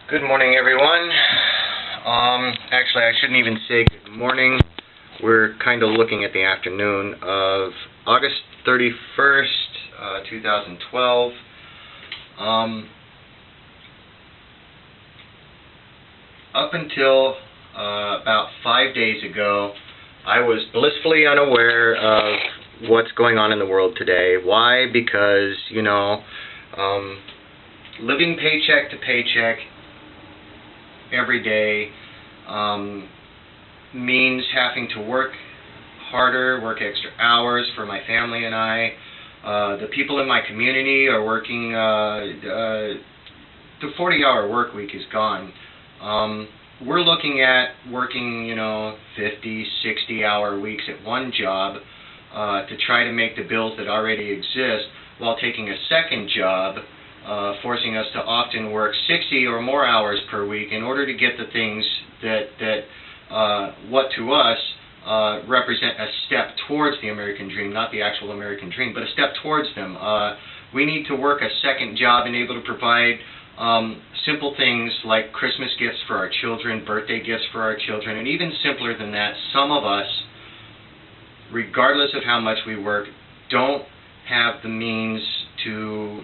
Good morning, everyone. Actually, I shouldn't even say good morning. We're kind of looking at the afternoon of August 31st, 2012. Up until about 5 days ago, I was blissfully unaware of what's going on in the world today. Why? Because, living paycheck to paycheck every day means having to work harder, work extra hours for my family and I. The people in my community are working, the 40-hour work week is gone. We're looking at working, 50, 60-hour weeks at one job to try to make the bills that already exist, while taking a second job, forcing us to often work 60 or more hours per week in order to get the things that what to us represent a step towards the American dream, not the actual American dream, but a step towards them. We need to work a second job and able to provide simple things like Christmas gifts for our children, birthday gifts for our children, and even simpler than that, some of us, regardless of how much we work, don't have the means to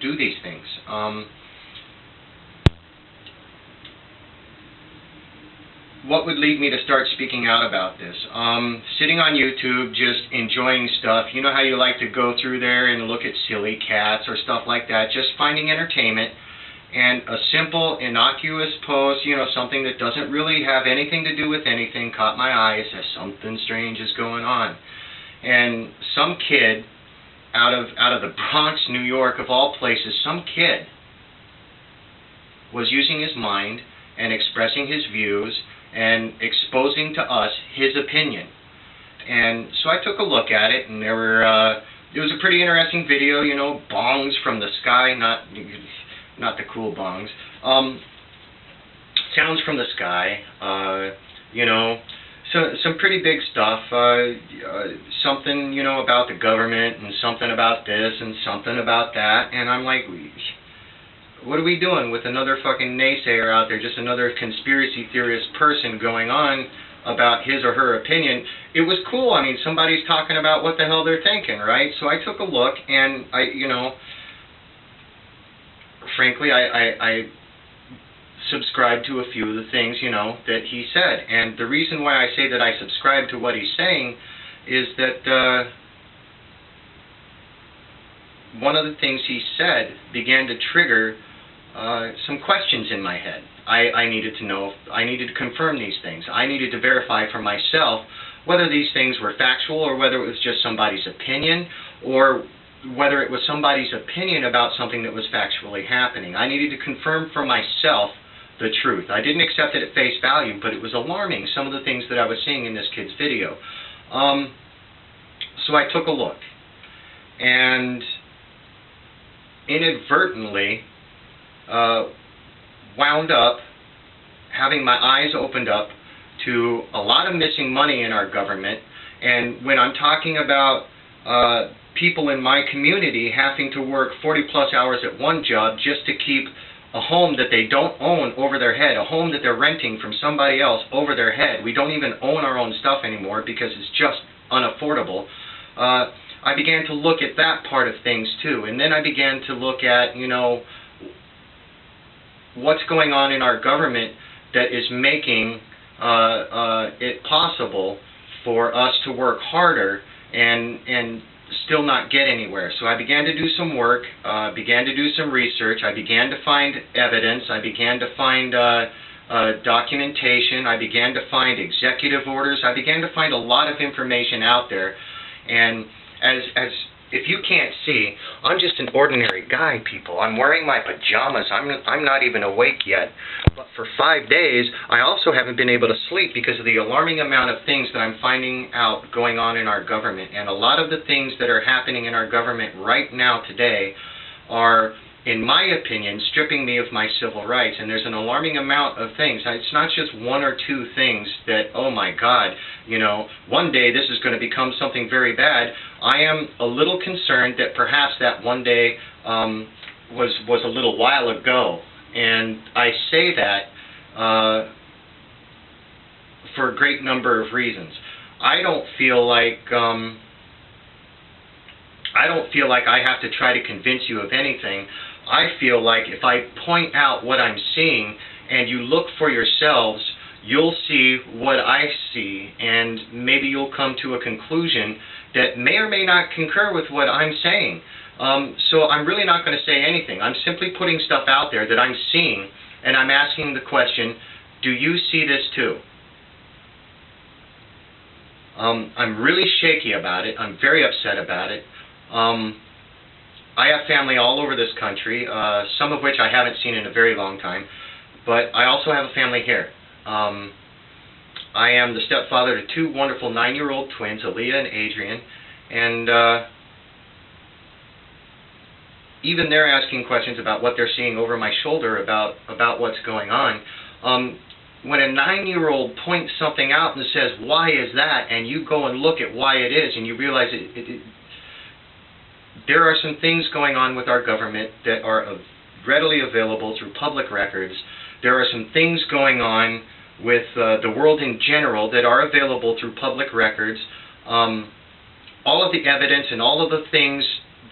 do these things. What would lead me to start speaking out about this? Sitting on YouTube, just enjoying stuff. You know how you like to go through there and look at silly cats or stuff like that, just finding entertainment. And a simple, innocuous post, something that doesn't really have anything to do with anything, caught my eye. It says something strange is going on. And some kid out of the Bronx, New York, of all places, some kid was using his mind and expressing his views and exposing to us his opinion. And so I took a look at it, and it was a pretty interesting video, bongs from the sky, not the cool bongs, sounds from the sky, so some pretty big stuff, something, about the government, and something about this, and something about that, and I'm like, what are we doing with another fucking naysayer out there, just another conspiracy theorist person going on about his or her opinion? It was cool. I mean, somebody's talking about what the hell they're thinking, right? So I took a look, and frankly, I subscribe to a few of the things, that he said. And the reason why I say that I subscribe to what he's saying is that one of the things he said began to trigger some questions in my head. I needed to know, I needed to confirm these things. I needed to verify for myself whether these things were factual, or whether it was just somebody's opinion, or whether it was somebody's opinion about something that was factually happening. I needed to confirm for myself the truth. I didn't accept it at face value, but it was alarming, some of the things that I was seeing in this kid's video. So I took a look, and inadvertently wound up having my eyes opened up to a lot of missing money in our government. And when I'm talking about people in my community having to work 40-plus hours at one job just to keep a home that they don't own over their head, a home that they're renting from somebody else over their head. We don't even own our own stuff anymore because it's just unaffordable. I began to look at that part of things too, and then I began to look at, what's going on in our government that is making it possible for us to work harder and still not get anywhere. So I began to do some work, began to do some research, I began to find evidence, I began to find documentation, I began to find executive orders, I began to find a lot of information out there. And if you can't see, I'm just an ordinary guy, people. I'm wearing my pajamas. I'm not even awake yet. But for 5 days, I also haven't been able to sleep because of the alarming amount of things that I'm finding out going on in our government. And a lot of the things that are happening in our government right now today are, in my opinion, stripping me of my civil rights. And there's an alarming amount of things. It's not just one or two things that, oh my God, one day this is going to become something very bad. I am a little concerned that perhaps that one day was a little while ago. And I say that for a great number of reasons. I don't feel like I have to try to convince you of anything. I feel like if I point out what I'm seeing and you look for yourselves, you'll see what I see, and maybe you'll come to a conclusion that may or may not concur with what I'm saying. So I'm really not going to say anything. I'm simply putting stuff out there that I'm seeing, and I'm asking the question, do you see this too? I'm really shaky about it. I'm very upset about it. I have family all over this country, some of which I haven't seen in a very long time, but I also have a family here. I am the stepfather to two wonderful 9-year-old twins, Aaliyah and Adrian, and even they're asking questions about what they're seeing over my shoulder about what's going on. When a 9-year-old points something out and says, why is that, and you go and look at why it is, and you realize there are some things going on with our government that are readily available through public records. There are some things going on with the world in general that are available through public records. All of the evidence and all of the things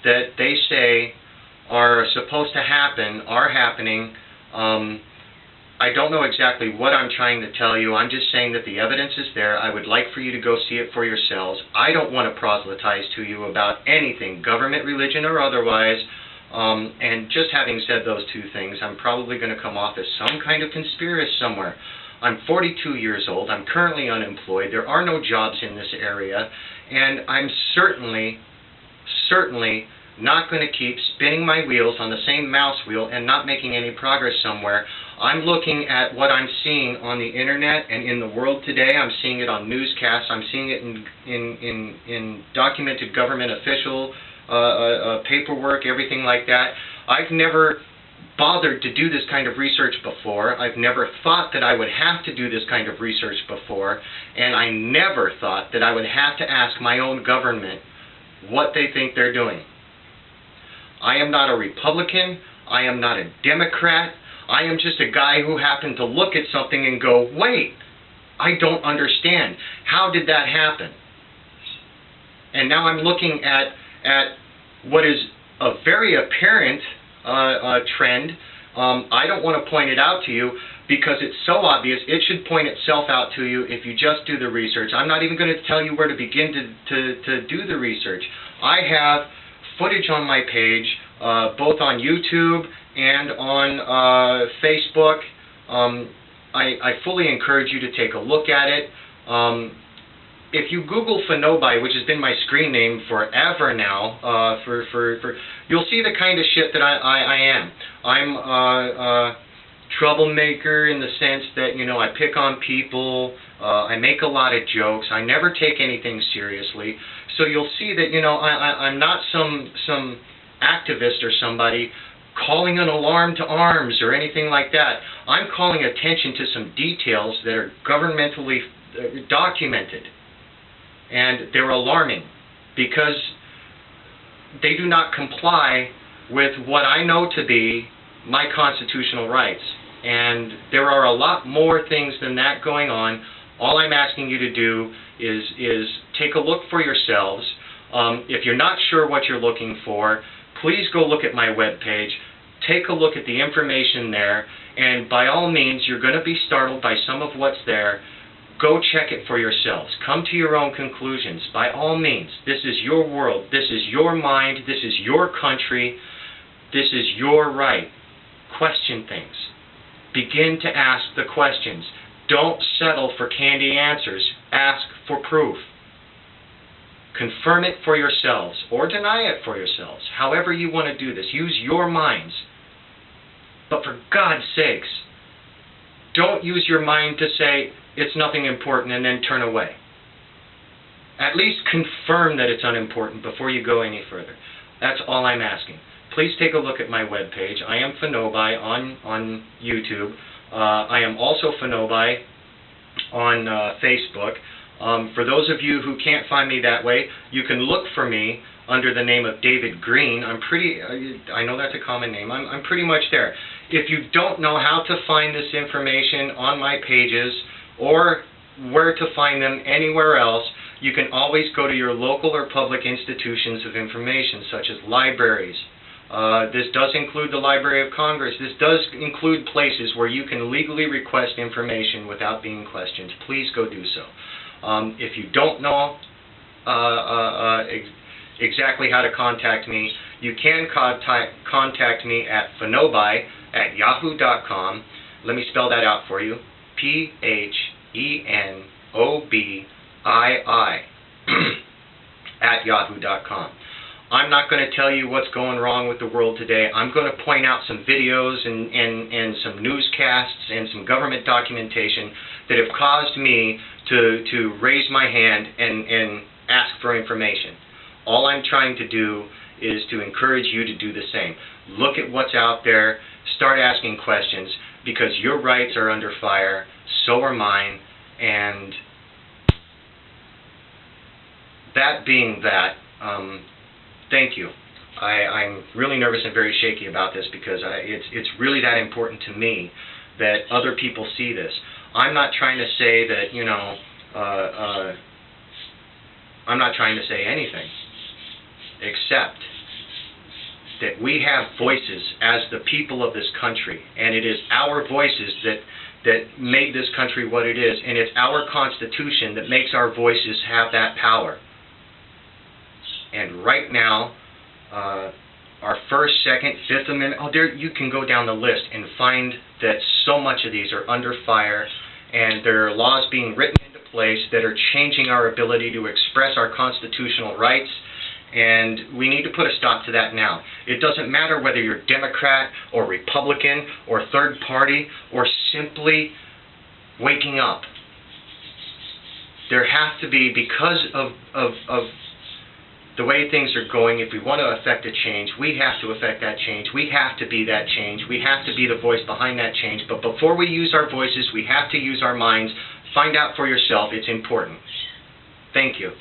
that they say are supposed to happen are happening. I don't know exactly what I'm trying to tell you. I'm just saying that the evidence is there. I would like for you to go see it for yourselves. I don't want to proselytize to you about anything, government, religion, or otherwise. And just having said those two things, I'm probably going to come off as some kind of conspiracist somewhere. I'm 42 years old. I'm currently unemployed. There are no jobs in this area. And I'm certainly not going to keep spinning my wheels on the same mouse wheel and not making any progress somewhere. I'm looking at what I'm seeing on the internet and in the world today. I'm seeing it on newscasts. I'm seeing it in documented government official paperwork, everything like that. I've never bothered to do this kind of research before. I've never thought that I would have to do this kind of research before, and I never thought that I would have to ask my own government what they think they're doing. I am not a Republican. I am not a Democrat. I am just a guy who happened to look at something and go, wait, I don't understand. How did that happen? And now I'm looking at what is a very apparent trend. I don't want to point it out to you because it's so obvious. It should point itself out to you if you just do the research. I'm not even going to tell you where to begin to do the research. I have footage on my page, both on YouTube and on Facebook. I fully encourage you to take a look at it. If you Google Fanobi, which has been my screen name forever now, you'll see the kind of shit that I am. I'm a troublemaker in the sense that, you know, I pick on people, I make a lot of jokes, I never take anything seriously. So you'll see that, you know, I'm not some activist or somebody calling an alarm to arms or anything like that. I'm calling attention to some details that are governmentally documented. And they're alarming because they do not comply with what I know to be my constitutional rights. And there are a lot more things than that going on. All I'm asking you to do is take a look for yourselves. If you're not sure what you're looking for, please go look at my webpage. Take a look at the information there, and by all means, you're going to be startled by some of what's there. Go check it for yourselves. Come to your own conclusions. By all means, this is your world. This is your mind. This is your country. This is your right. Question things. Begin to ask the questions. Don't settle for candy answers. Ask for proof. Confirm it for yourselves or deny it for yourselves. However you want to do this. Use your minds. But for God's sakes, don't use your mind to say it's nothing important and then turn away. At least confirm that it's unimportant before you go any further. That's all I'm asking. Please take a look at my webpage. I am Fanobi on YouTube. I am also Fanobi on Facebook. For those of you who can't find me that way, you can look for me under the name of David Green. I know that's a common name. I'm pretty much there. If you don't know how to find this information on my pages or where to find them anywhere else, you can always go to your local or public institutions of information, such as libraries. This does include the Library of Congress. This does include places where you can legally request information without being questioned. Please go do so. If you don't know exactly how to contact me, you can contact me at phenobii@yahoo.com. Let me spell that out for you. PHENOBII at yahoo.com. I'm not going to tell you what's going wrong with the world today. I'm going to point out some videos and some newscasts and some government documentation that have caused me to raise my hand and ask for information. All I'm trying to do is to encourage you to do the same. Look at what's out there, start asking questions, because your rights are under fire, so are mine, and that being that, thank you. I'm really nervous and very shaky about this because it's really that important to me that other people see this. I'm not trying to say that, you know, I'm not trying to say anything except that we have voices as the people of this country, and it is our voices that made this country what it is, and it's our Constitution that makes our voices have that power. And right now, our First, Second, Fifth Amendment, you can go down the list and find that so much of these are under fire, and there are laws being written into place that are changing our ability to express our constitutional rights, and we need to put a stop to that now. It doesn't matter whether you're Democrat or Republican or third party or simply waking up. There has to be, because of the way things are going, if we want to affect a change, we have to affect that change. We have to be that change. We have to be the voice behind that change. But before we use our voices, we have to use our minds. Find out for yourself. It's important. Thank you.